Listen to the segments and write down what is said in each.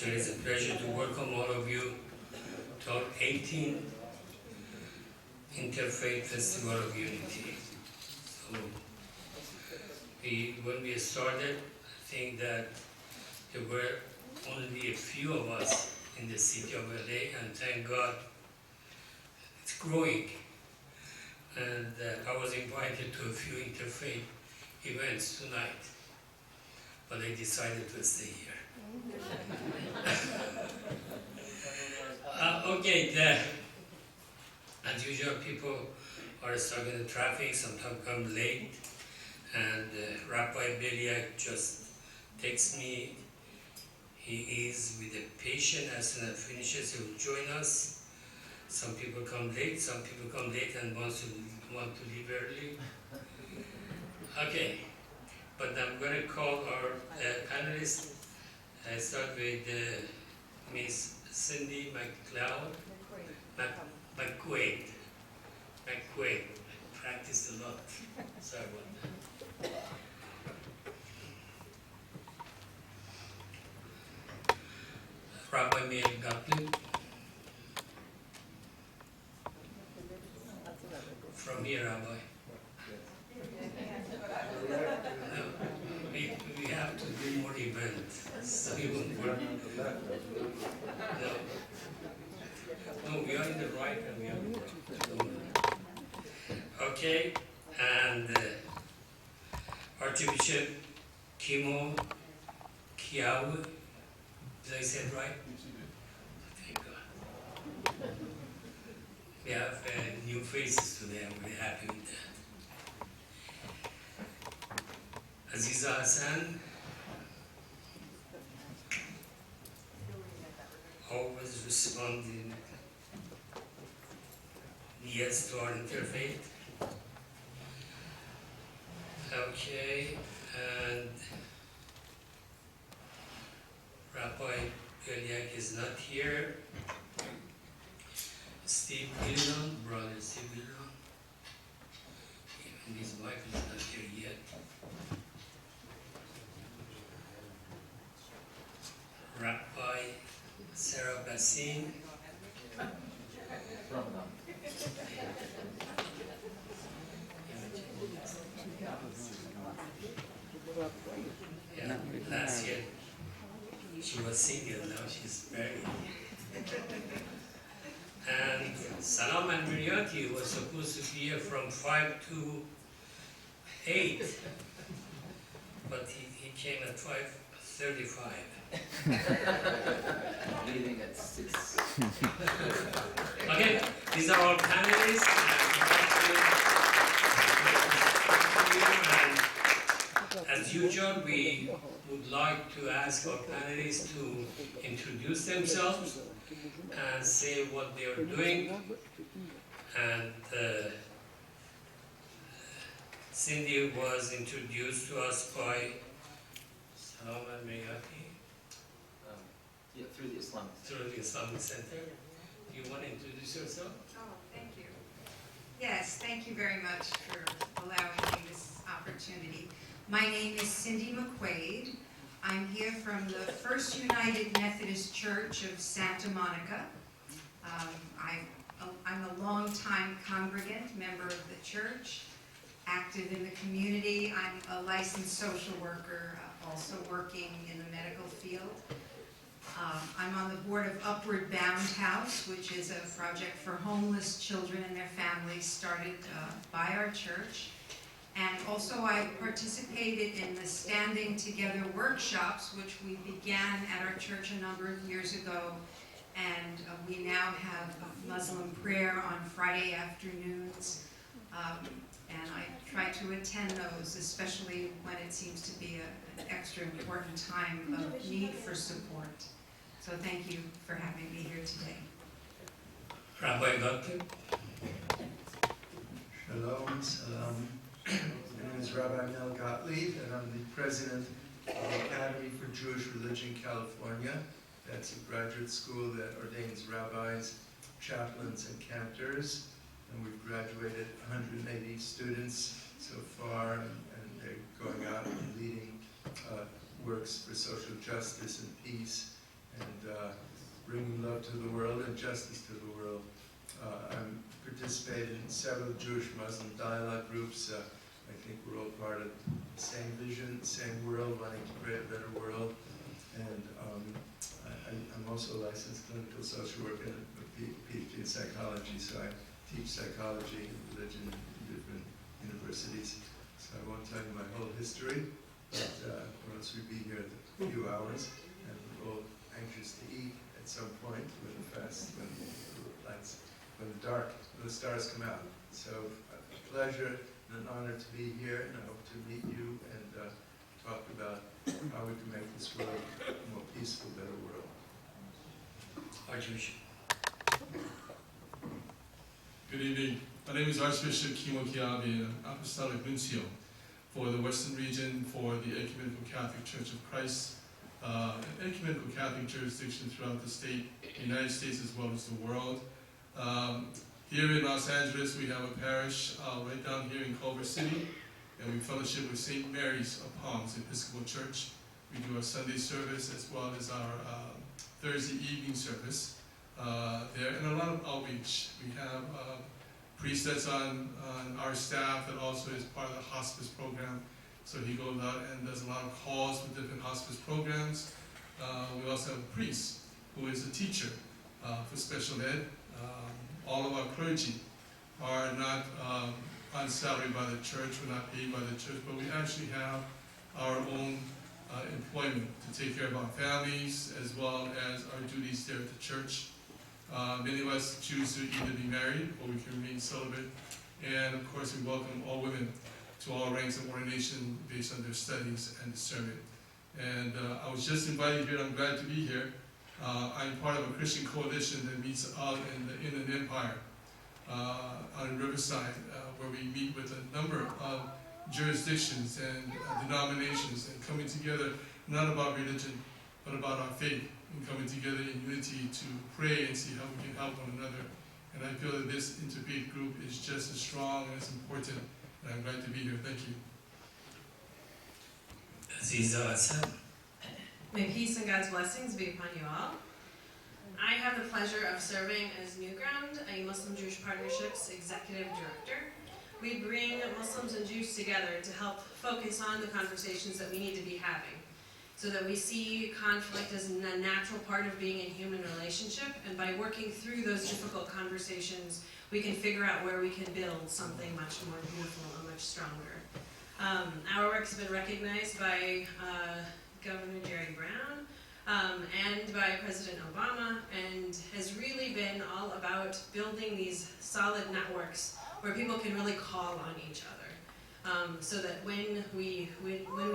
Actually, it's a pleasure to welcome all of you to our 18th Interfaith Festival of Unity. So, when we started, I think that there were only a few of us in the city of LA, and thank God it's growing. And I was invited to a few interfaith events tonight, but I decided to stay here. Okay, as usual, people are stuck in the traffic, sometimes come late, and Rabbi Beliak just texts me. He is with a patient. As soon as he finishes, he will join us. Some people come late, and want to leave early. Okay, but I'm going to call our panelists. I start with Miss Cindy McQuaid. Practiced a lot. Sorry about that. Rabbi Meir Gottlieb. From here, Rabbi. No, we have to do more events. So we won't work. No, we are in the right and we are in the wrong. Okay, and Archbishop Kimo Kiawe. Did I say it right? Thank God. We have new faces today. I'm very happy with that. Aziza Hassan. Always responding yes to our interfaith. Okay, and Rabbi Beliak is not here. Steve Gillon, brother Steve Gillon. Even his wife is not here yet. Rabbi Sarah Bassin. Yeah, last year she was single, now she's married. And Salam and Miriati was supposed to be here from 5 to 8, but he came at 5:35. Leaving at 6. Okay, these are all panelists. And as usual, we would like to ask our panelists to introduce themselves and say what they are doing. And Cindy was introduced to us by Salam al-Mayati. Yeah, through the Islamic Center. Do you want to introduce yourself? Oh, thank you. Yes, thank you very much for allowing me this opportunity. My name is Cindy McQuaid. I'm here from the First United Methodist Church of Santa Monica. I'm a longtime congregant, member of the church, active in the community. I'm a licensed social worker, also working in the medical field. I'm on the board of Upward Bound House, which is a project for homeless children and their families started by our church. And also I participated in the Standing Together workshops, which we began at our church a number of years ago. And we now have Muslim prayer on Friday afternoons. And I try to attend those, especially when it seems to be an extra important time of need for support. So thank you for having me here today. Rabbi Gottlieb. Shalom, salam. My name is Rabbi Mel Gottlieb, and I'm the president of the Academy for Jewish Religion, California. That's a graduate school that ordains rabbis, chaplains, and cantors. And we've graduated 180 students so far, and they're going out and leading works for social justice and peace, and bringing love to the world and justice to the world. I'm participated in several Jewish-Muslim dialogue groups. I think we're all part of the same vision, same world, wanting to create a better world. And I'm also a licensed clinical social worker and a PhD in psychology, so I teach psychology and religion in different universities. So I won't tell you my whole history, but or else we'd be here a few hours, and we're all anxious to eat at some point when the fast, when the stars come out. So a pleasure and an honor to be here, and I hope to meet you and talk about how we can make this world a more peaceful, better world. Archbishop. Good evening. My name is Archbishop Kimo Kiabi, an Apostolic Nuncio for the Western region for the Ecumenical Catholic Church of Christ, an ecumenical Catholic jurisdiction throughout the state, the United States as well as the world. Here in Los Angeles, we have a parish right down here in Culver City, and we fellowship with St. Mary's of Palms Episcopal Church. We do our Sunday service as well as our Thursday evening service there, and a lot of outreach. We have priest that's on our staff that also is part of the hospice program. So he goes out and does a lot of calls with different hospice programs. We also have a priest who is a teacher for special ed. All of our clergy are not on salary by the church, we're not paid by the church, but we actually have our own employment to take care of our families as well as our duties there at the church. Many of us choose to either be married or we can remain celibate. And of course we welcome all women to all ranks of ordination based on their studies and discernment. And I was just invited here, I'm glad to be here. I'm part of a Christian coalition that meets out in the Inland Empire out in Riverside, where we meet with a number of jurisdictions and denominations and coming together not about religion but about our faith and coming together in unity to pray and see how we can help one another. And I feel that this Interfaith group is just as strong and as important, and I'm glad to be here. Thank you. Aziza Hassan. May peace and God's blessings be upon you all. I have the pleasure of serving as New Ground, a Muslim-Jewish Partnerships Executive Director. We bring Muslims and Jews together to help focus on the conversations that we need to be having, so that we see conflict as a natural part of being in human relationship, and by working through those difficult conversations, we can figure out where we can build something much more beautiful and much stronger. Our work has been recognized by Governor Jerry Brown and by President Obama, and has really been all about building these solid networks where people can really call on each other. So that when we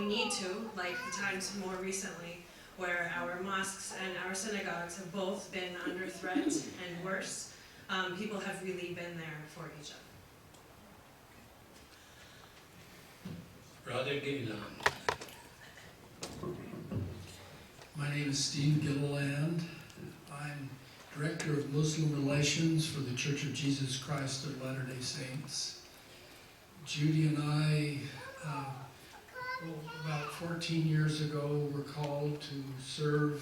need to, like the times more recently, where our mosques and our synagogues have both been under threat and worse, people have really been there for each other. Brother Gilliland. My name is Steve Gilliland. I'm Director of Muslim Relations for the Church of Jesus Christ of Latter-day Saints. Judy and I, about 14 years ago, were called to serve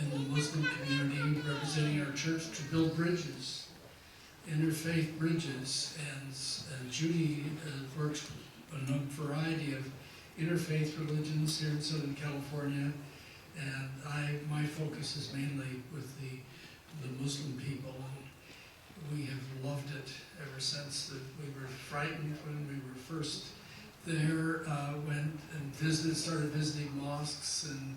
in the Muslim community, representing our church to build bridges, interfaith bridges. And Judy works with a variety of interfaith religions here in Southern California, and my focus is mainly with the Muslim people, and we have loved it ever since. That we were frightened when we were first there, went and started visiting mosques, and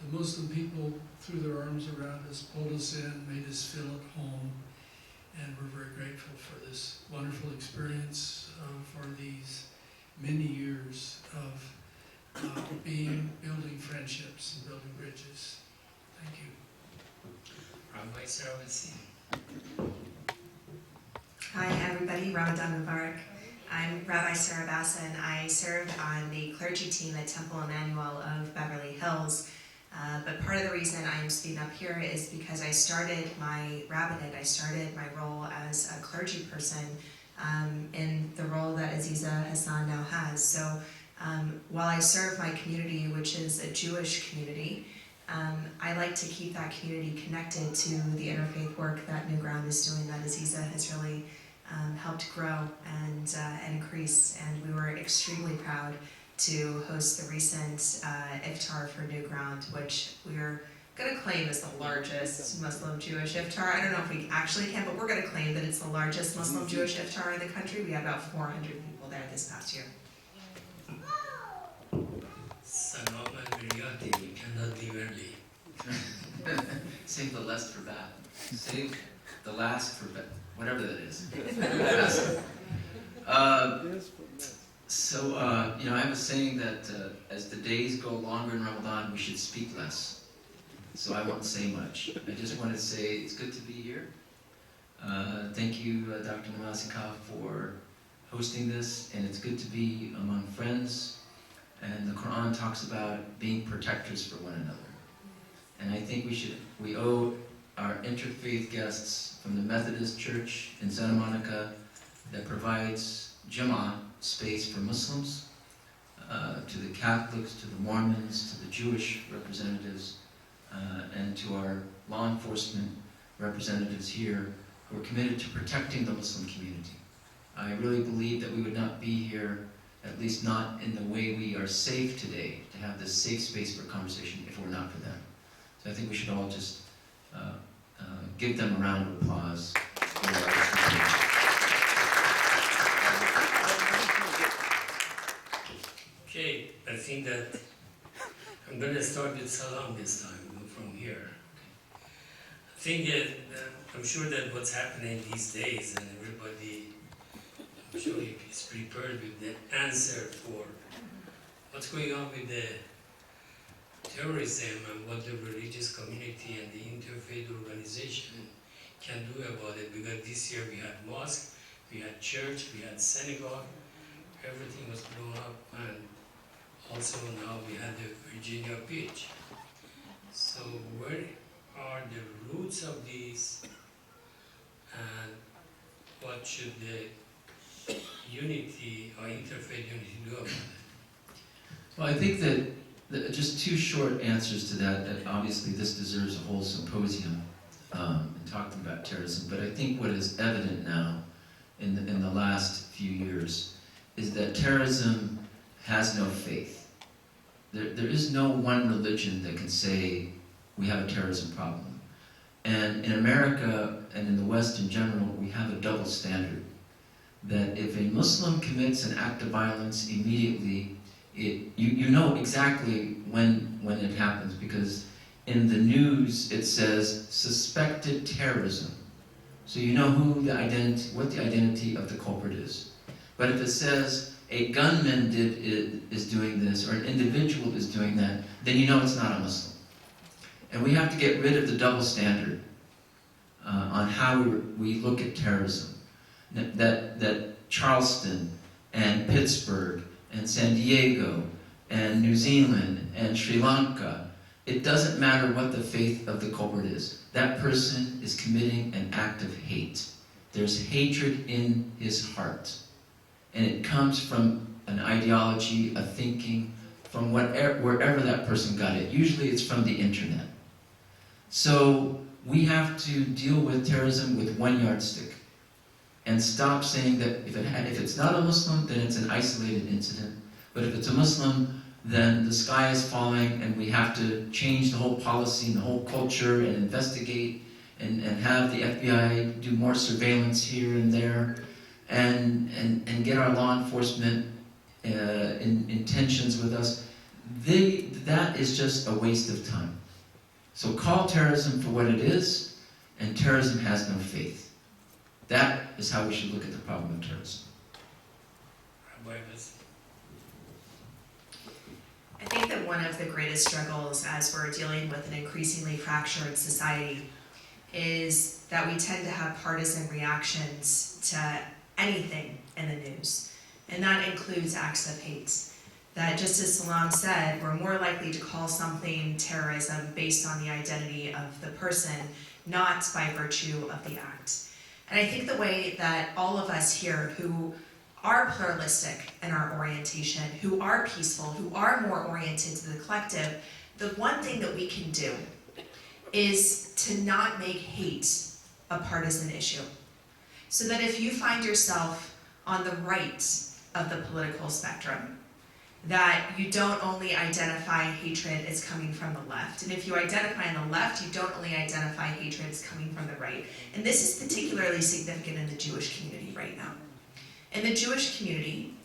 the Muslim people threw their arms around us, pulled us in, made us feel at home, and we're very grateful for this wonderful experience for these many years of building friendships and building bridges. Thank you. Rabbi Sarah Bassi. Hi everybody, Ramadan Mubarak. I'm Rabbi Sarah Bassa, and I served on the clergy team at Temple Emmanuel of Beverly Hills. But part of the reason I'm speaking up here is because I started my rabbinate, I started my role as a clergy person in the role that Aziza Hassan now has. So while I serve my community, which is a Jewish community, I I like to keep that community connected to the interfaith work that New Ground is doing, that Aziza has really helped grow and increase. And we were extremely proud to host the recent iftar for New Ground, which we're going to claim is the largest Muslim Jewish iftar. I don't know if we actually can, but we're going to claim that it's the largest Muslim Jewish iftar in the country. We had about 400 people there this past year. Salam al-Biryati, you cannot leave early. Save the last for bad. Save the last for bad. Whatever that is. I have a saying that as the days go longer in Ramadan, we should speak less. So I won't say much. I just want to say it's good to be here. Thank you, Dr. Namasika, for hosting this, and it's good to be among friends. And the Quran talks about being protectors for one another. And I think we owe our interfaith guests from the Methodist Church in Santa Monica that provides Jama'ah space for Muslims, to the Catholics, to the Mormons, to the Jewish representatives, and to our law enforcement representatives here who are committed to protecting the Muslim community. I really believe that we would not be here, at least not in the way we are safe today, to have this safe space for conversation if it were not for them. So I think we should all just give them a round of applause. Okay, I think that I'm going to start with Salam this time, from here. I think that I'm sure that what's happening these days, and everybody, I'm sure is prepared with the answer for what's going on with the terrorism and what the religious community and the interfaith organization can do about it. Because this year we had mosque, we had church, we had synagogue, everything was blown up, and also now we had the Virginia Beach. So where are the roots of these, and what should the unity or interfaith unity do about it? Well, I think that just two short answers to that obviously this deserves a whole symposium in talking about terrorism, but I think what is evident now in the last few years is that terrorism has no faith. There is no one religion that can say we have a terrorism problem. And in America and in the West in general, we have a double standard. That if a Muslim commits an act of violence, immediately you know exactly when it happens, because in the news it says suspected terrorism. So you know what the identity of the culprit is. But if it says a gunman is doing this, or an individual is doing that, then you know it's not a Muslim. And we have to get rid of the double standard on how we look at terrorism. That Charleston and Pittsburgh and San Diego and New Zealand and Sri Lanka, it doesn't matter what the faith of the culprit is. That person is committing an act of hate. There's hatred in his heart. And it comes from an ideology, a thinking, from wherever that person got it. Usually it's from the internet. So we have to deal with terrorism with one yardstick and stop saying that if it's not a Muslim, then it's an isolated incident. But if it's a Muslim, then the sky is falling and we have to change the whole policy and the whole culture and investigate and have the FBI do more surveillance here and there and get our law enforcement in tensions with us. That is just a waste of time. So call terrorism for what it is, and terrorism has no faith. That is how we should look at the problem of terrorism. I think that one of the greatest struggles as we're dealing with an increasingly fractured society is that we tend to have partisan reactions to anything in the news, and that includes acts of hate. That just as Salam said, we're more likely to call something terrorism based on the identity of the person, not by virtue of the act. And I think the way that all of us here who are pluralistic in our orientation, who are peaceful, who are more oriented to the collective, the one thing that we can do is to not make hate a partisan issue. So that if you find yourself on the right of the political spectrum, that you don't only identify hatred as coming from the left. And if you identify on the left, you don't only identify hatred as coming from the right. And this is particularly significant in the Jewish community right now. In the Jewish community,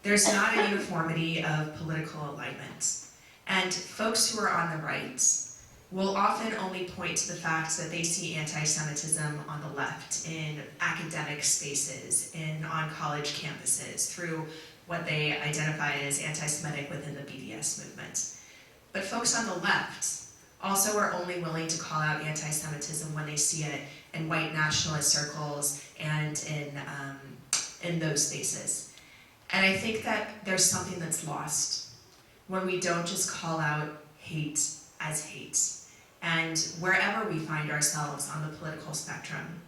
there's not a uniformity of political alignment. And folks who are on the right will often only point to the fact that they see anti-Semitism on the left in academic spaces, on college campuses, through what they identify as anti-Semitic within the BDS movement. But folks on the left also are only willing to call out anti-Semitism when they see it in white nationalist circles and in those spaces. And I think that there's something that's lost when we don't just call out hate as hate. And wherever we find ourselves on the political spectrum,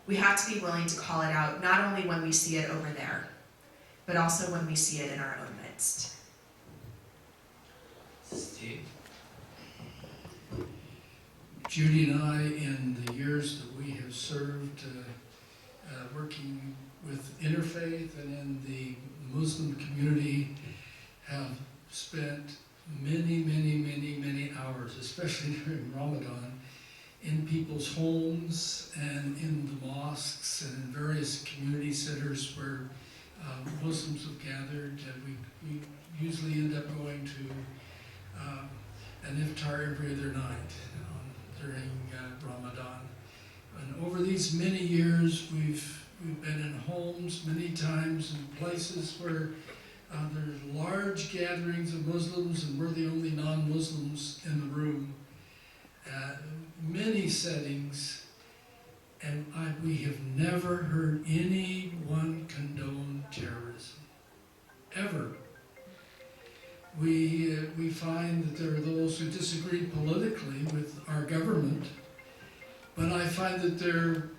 we have to be willing to call it out, not only when we see it over there, but also when we see it in our own midst. Steve? Judy and I, in the years that we have served working with Interfaith and in the Muslim community, have spent many hours, especially during Ramadan, in people's homes and in the mosques and in various community centers where Muslims have gathered. We usually end up going to an iftar every other night during Ramadan. And over these many years, we've been in homes many times in places where there's large gatherings of Muslims and we're the only non-Muslims in the room. Many settings, and we have never heard anyone condone terrorism, ever. We find that there are those who disagree politically with our government, but I find that they're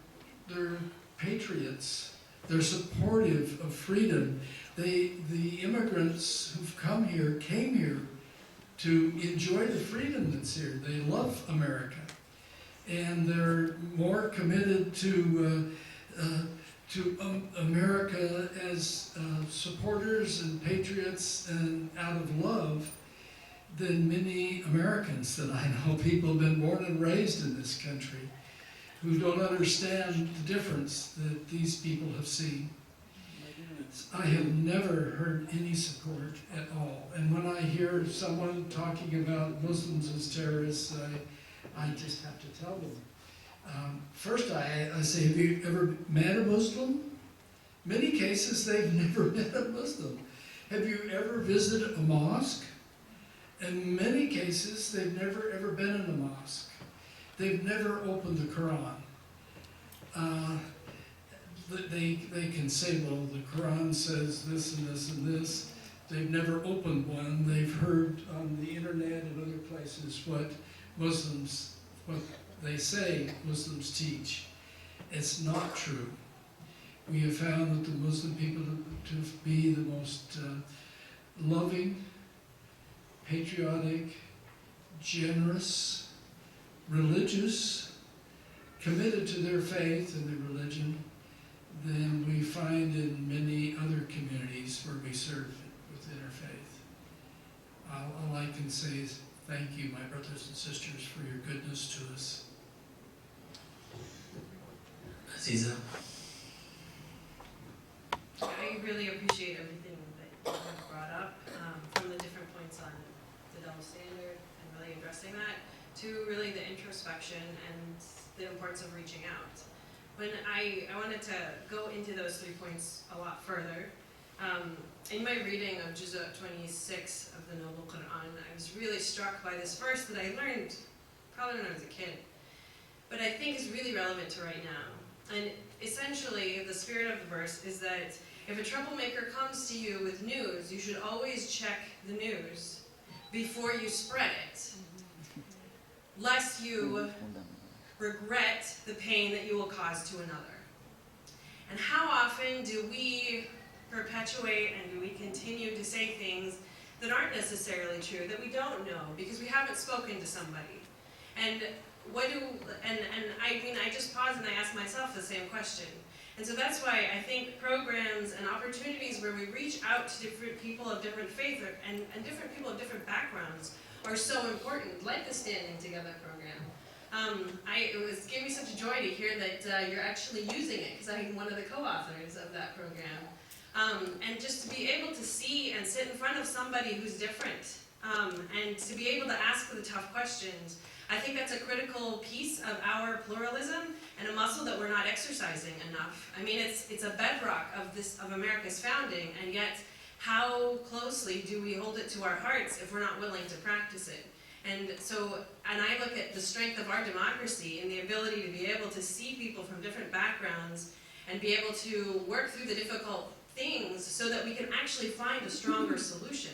patriots. They're supportive of freedom. The immigrants who've come here came here to enjoy the freedom that's here. They love America, and they're more committed to America as supporters and patriots and out of love than many Americans that I know. People have been born and raised in this country who don't understand the difference that these people have seen. I have never heard any support at all. And when I hear someone talking about Muslims as terrorists, I just have to tell them. First, I say, have you ever met a Muslim? Many cases, they've never met a Muslim. Have you ever visited a mosque? In many cases, they've never ever been in a mosque. They've never opened the Quran. They can say, well, the Quran says this and this and this. They've never opened one. They've heard on the internet and other places what they say Muslims teach. It's not true. We have found that the Muslim people to be the most loving, patriotic, generous, religious, committed to their faith and their religion than we find in many other communities where we serve with Interfaith. All I can say is thank you, my brothers and sisters, for your goodness to us. Aziza? I really appreciate everything that you have brought up, from the different points on the double standard and really addressing that, to really the introspection and the importance of reaching out. When I wanted to go into those 3 points a lot further. In my reading of Juz 26 of the Noble Quran, I was really struck by this verse that I learned probably when I was a kid, but I think is really relevant to right now. And essentially, the spirit of the verse is that if a troublemaker comes to you with news, you should always check the news before you spread it, lest you regret the pain that you will cause to another. And how often do we perpetuate and do we continue to say things that aren't necessarily true, that we don't know, because we haven't spoken to somebody? And I mean, I just pause and I ask myself the same question. And so that's why I think programs and opportunities where we reach out to different people of different faith and different people of different backgrounds are so important, like the Standing Together program. It gave me such a joy to hear that you're actually using it, because I'm one of the co-authors of that program. And just to be able to see and sit in front of somebody who's different, and to be able to ask the tough questions, I think that's a critical piece of our pluralism and a muscle that we're not exercising enough. I mean, it's a bedrock of America's founding, and yet how closely do we hold it to our hearts if we're not willing to practice it? And I look at the strength of our democracy and the ability to be able to see people from different backgrounds and be able to work through the difficult things so that we can actually find a stronger solution.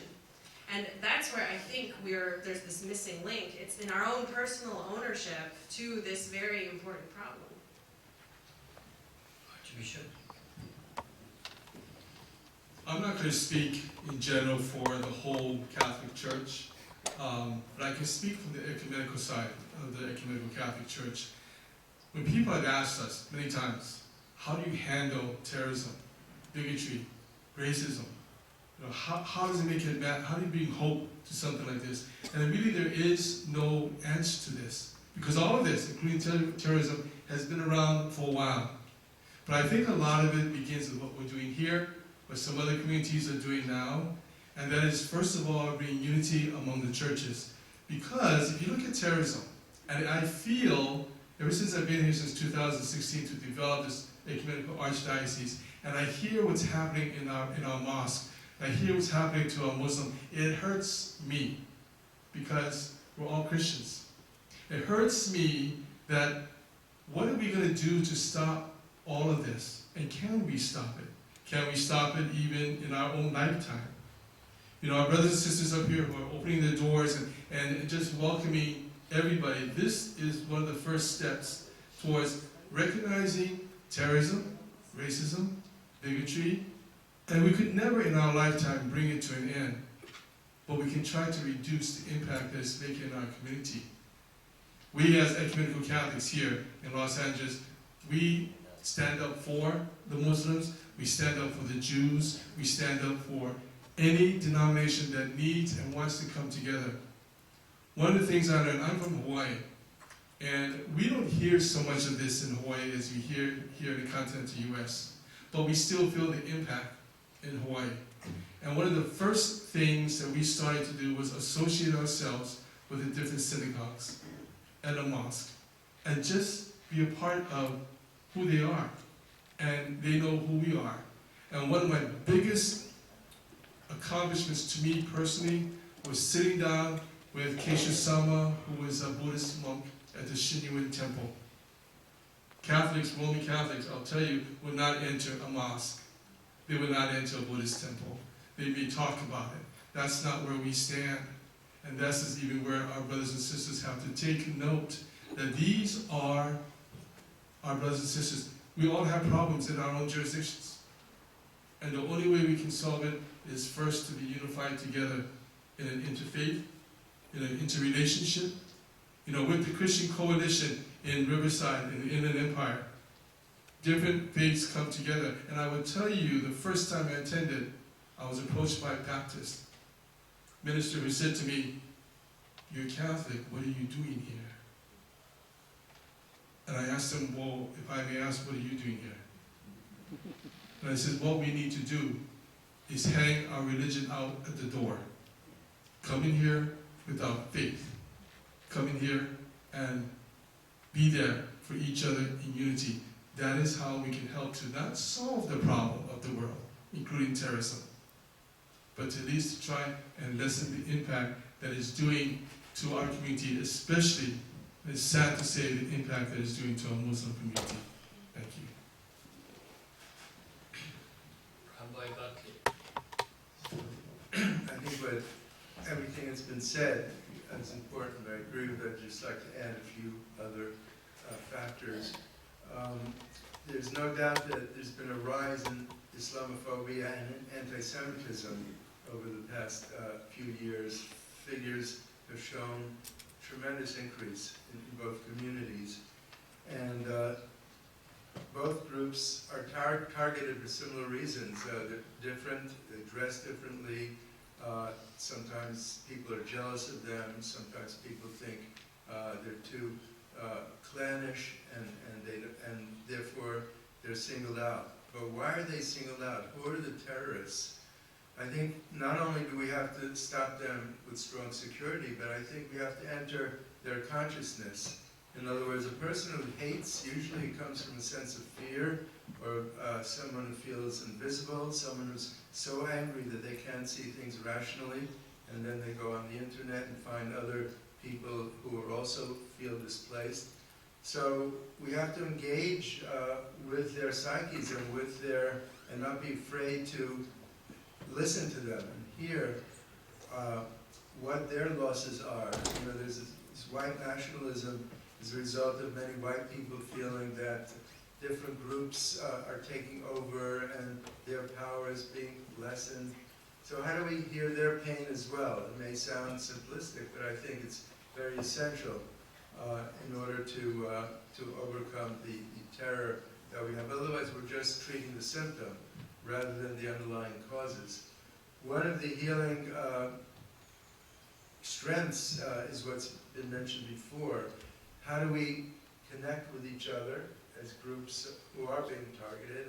And that's where I think there's this missing link. It's in our own personal ownership to this very important problem. Archbishop? I'm not going to speak in general for the whole Catholic Church, but I can speak from the ecumenical side of the ecumenical Catholic Church. When people have asked us many times, how do you handle terrorism, bigotry, racism? How does it make it bad? How do you bring hope to something like this? And really there is no answer to this, because all of this, including terrorism, has been around for a while. But I think a lot of it begins with what we're doing here, what some other communities are doing now, and that is, first of all, bringing unity among the churches. Because if you look at terrorism, and I feel, ever since I've been here since 2016 to develop this ecumenical archdiocese, and I hear what's happening in our mosque, I hear what's happening to a Muslim, it hurts me, because we're all Christians. It hurts me that what are we going to do to stop all of this? And can we stop it? Can we stop it even in our own lifetime? Our brothers and sisters up here who are opening their doors and just welcoming everybody, this is one of the first steps towards recognizing terrorism, racism, bigotry, and we could never in our lifetime bring it to an end, but we can try to reduce the impact that it's making in our community. We as ecumenical Catholics here in Los Angeles, we stand up for the Muslims, we stand up for the Jews, we stand up for any denomination that needs and wants to come together. One of the things I learned, I'm from Hawaii, and we don't hear so much of this in Hawaii as we hear here in the continental US, but we still feel the impact in Hawaii. And one of the first things that we started to do was associate ourselves with the different synagogues and a mosque, and just be a part of who they are, and they know who we are. And one of my biggest accomplishments to me personally was sitting down with Keisha Sama, who is a Buddhist monk at the Shinyuan Temple. Catholics, Roman Catholics, I'll tell you, would not enter a mosque. They would not enter a Buddhist temple. They may talk about it. That's not where we stand. And that's even where our brothers and sisters have to take note that these are our brothers and sisters. We all have problems in our own jurisdictions. And the only way we can solve it is first to be unified together in an interfaith, in an interrelationship. With the Christian coalition in Riverside, in the Inland Empire, different faiths come together. And I would tell you, the first time I attended, I was approached by a Baptist minister who said to me, "You're Catholic, what are you doing here?" And I asked him, "Well, if I may ask, what are you doing here?" And I said, what we need to do is hang our religion out at the door. Come in here without faith. Come in here and be there for each other in unity. That is how we can help to not solve the problem of the world, including terrorism, but to at least try and lessen the impact that it's doing to our community, especially, it's sad to say, the impact that it's doing to our Muslim community. Thank you. Rabbi Buckley. I think what everything that's been said is important. I agree with it. I'd just like to add a few other factors. There's no doubt that there's been a rise in Islamophobia and anti-Semitism over the past few years. Figures have shown tremendous increase in both communities. And both groups are targeted for similar reasons. They're different, they dress differently. Sometimes people are jealous of them. Sometimes people think they're too clannish, and therefore they're singled out. But why are they singled out? Who are the terrorists? I think not only do we have to stop them with strong security, but I think we have to enter their consciousness. In other words, a person who hates usually comes from a sense of fear, or someone who feels invisible, someone who's so angry that they can't see things rationally, and then they go on the internet and find other people who are also feel displaced. So we have to engage with their psyches and not be afraid to listen to them and hear what their losses are. You know, there's this white nationalism as a result of many white people feeling that different groups are taking over and their power is being lessened. So how do we hear their pain as well? It may sound simplistic, but I think it's very essential in order to overcome the terror that we have. Otherwise, we're just treating the symptom rather than the underlying causes. One of the healing strengths is what's been mentioned before. How do we connect with each other as groups who are being targeted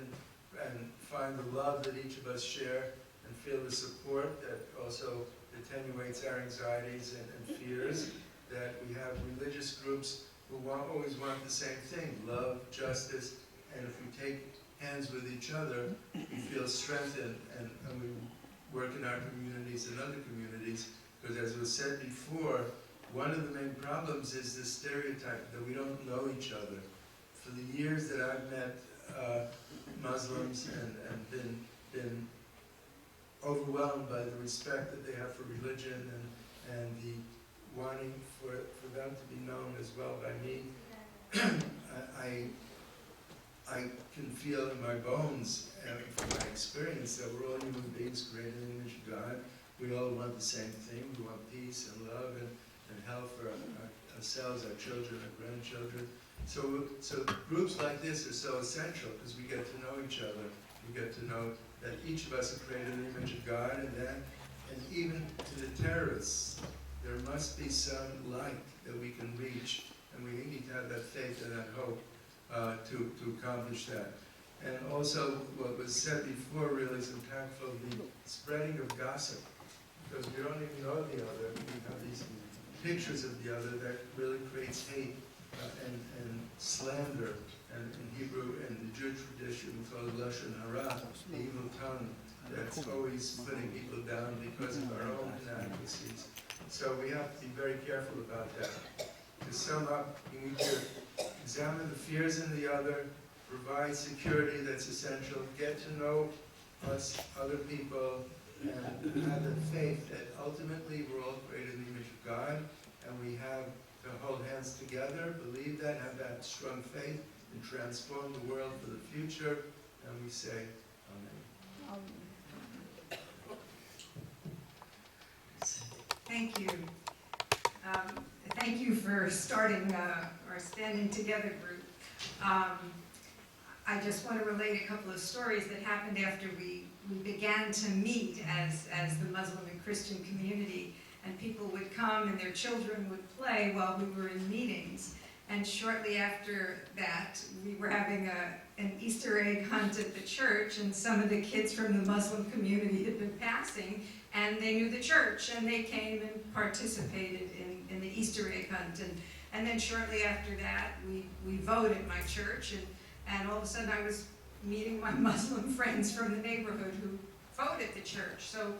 and find the love that each of us share and feel the support that also attenuates our anxieties and fears, that we have religious groups who always want the same thing, love, justice, and if we take hands with each other, we feel strengthened and we work in our communities and other communities, because as was said before, one of the main problems is this stereotype that we don't know each other. For the years that I've met Muslims and been overwhelmed by the respect that they have for religion and the wanting for them to be known as well by me, I can feel in my bones and from my experience that we're all human beings created in the image of God. We all want the same thing. We want peace and love and health for ourselves, our children, our grandchildren. So groups like this are so essential because we get to know each other. We get to know that each of us are created in the image of God, and even to the terrorists, there must be some light that we can reach, and we need to have that faith and that hope to accomplish that. And also, what was said before really is impactful, the spreading of gossip, because we don't even know the other. We have these pictures of the other that really creates hate and slander. And in Hebrew, in the Jewish tradition, we call it lashon hara, the evil tongue that's always putting people down because of our own inadequacies. So we have to be very careful about that. To sum up, we need to examine the fears in the other, provide security that's essential, get to know us, other people, and have the faith that ultimately we're all created in the image of God, and we have to hold hands together, believe that, have that strong faith, and transform the world for the future, and we say, Amen. Thank you. Thank you for starting our Standing Together group. I just want to relate a couple of stories that happened after we began to meet as the Muslim and Christian community, and people would come and their children would play while we were in meetings. And shortly after that, we were having an Easter egg hunt at the church, and some of the kids from the Muslim community had been passing, and they knew the church, and they came and participated in the Easter egg hunt. And then shortly after that, we voted my church, and all of a sudden I was meeting my Muslim friends from the neighborhood who voted the church. So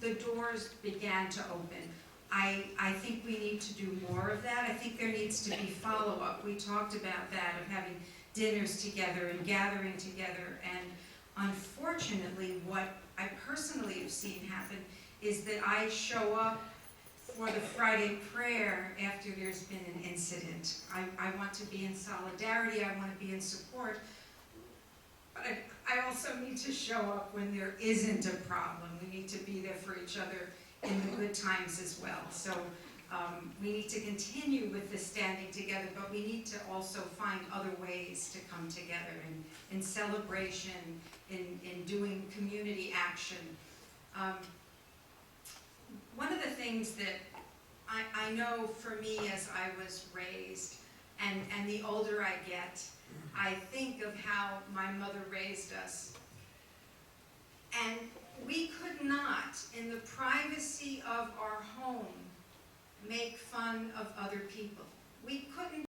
the doors began to open. I think we need to do more of that. I think there needs to be follow-up. We talked about that, of having dinners together and gathering together. And unfortunately, what I personally have seen happen is that I show up for the Friday prayer after there's been an incident. I want to be in solidarity. I want to be in support. But I also need to show up when there isn't a problem. We need to be there for each other in the good times as well. So We need to continue with the standing together, but we need to also find other ways to come together in celebration, in doing community action. One of the things that I know for me as I was raised, and the older I get, I think of how my mother raised us. And we could not, in the privacy of our home, make fun of other people. We couldn't